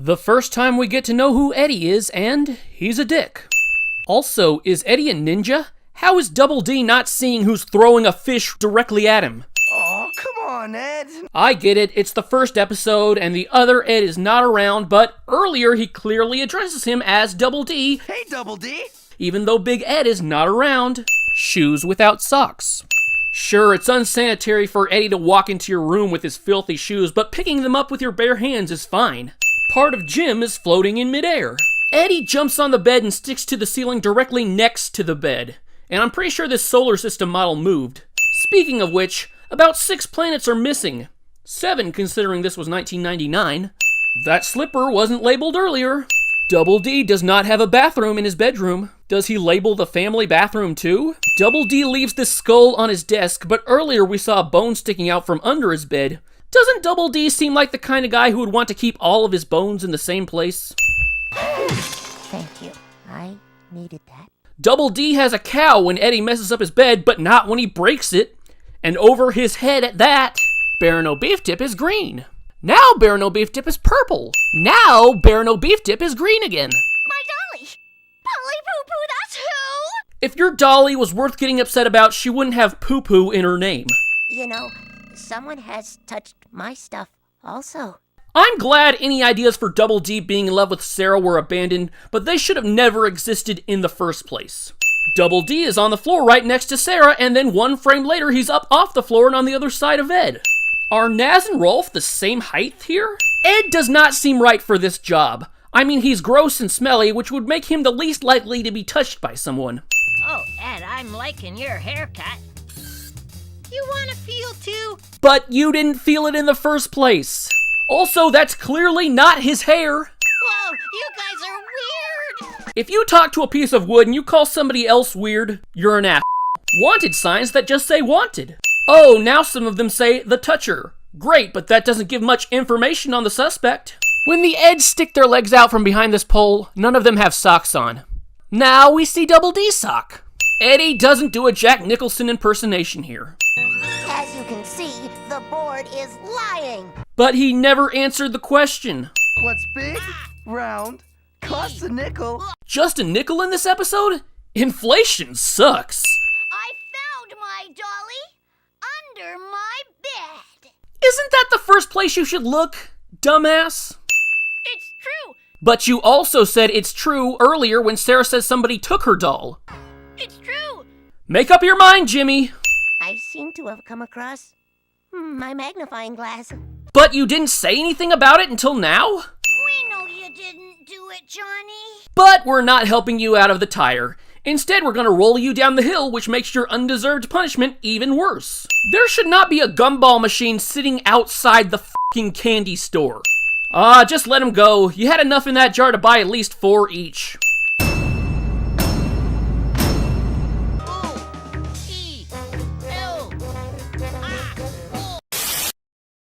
The first time we get to know who Eddy is, and he's a dick. Also, is Eddy a ninja? How is Double D not seeing who's throwing a fish directly at him? Oh, come on, Ed. I get it, it's the first episode, and the other Ed is not around, but earlier he clearly addresses him as Double D. Hey, Double D. Even though Big Ed is not around. Shoes without socks. Sure, it's unsanitary for Eddy to walk into your room with his filthy shoes, but picking them up with your bare hands is fine. Part of Jim is floating in midair. Eddy jumps on the bed and sticks to the ceiling directly next to the bed. And I'm pretty sure this solar system model moved. Speaking of which, about 6 planets are missing. 7 considering this was 1999. That slipper wasn't labeled earlier. Double D does not have a bathroom in his bedroom. Does he label the family bathroom too? Double D leaves this skull on his desk, but earlier we saw a bone sticking out from under his bed. Doesn't Double D seem like the kind of guy who would want to keep all of his bones in the same place? Thank you. I needed that. Double D has a cow when Eddy messes up his bed, but not when he breaks it. And over his head at that, Barano Beef Dip is green. Now Barano Beef Dip is purple. Now Barano Beef Dip is green again. My dolly! Polly Poo Poo, that's who! If your dolly was worth getting upset about, she wouldn't have poo-poo in her name. You know, someone has touched my stuff also. I'm glad any ideas for Double D being in love with Sarah were abandoned, but they should have never existed in the first place. Double D is on the floor right next to Sarah, and then 1 frame later he's up off the floor and on the other side of Ed. Are Naz and Rolf the same height here? Ed does not seem right for this job. I mean, he's gross and smelly, which would make him the least likely to be touched by someone. Oh, Ed, I'm liking your haircut. You wanna feel too? But you didn't feel it in the first place. Also, that's clearly not his hair. Whoa, you guys are weird! If you talk to a piece of wood and you call somebody else weird, you're an ass. Wanted signs that just say wanted. Oh, now some of them say the toucher. Great, but that doesn't give much information on the suspect. When the Eds stick their legs out from behind this pole, none of them have socks on. Now we see Double D's sock. Eddy doesn't do a Jack Nicholson impersonation here. As you can see, the board is lying. But he never answered the question. What's big, round, costs a nickel? Just a nickel in this episode? Inflation sucks. I found my dolly under my bed. Isn't that the first place you should look, dumbass? It's true. But you also said it's true earlier when Sarah says somebody took her doll. It's true. Make up your mind, Jimmy. I seem to have come across my magnifying glass. But you didn't say anything about it until now? We know you didn't do it, Johnny. But we're not helping you out of the tire. Instead, we're gonna roll you down the hill, which makes your undeserved punishment even worse. There should not be a gumball machine sitting outside the fucking candy store. Just let him go. You had enough in that jar to buy at least 4 each.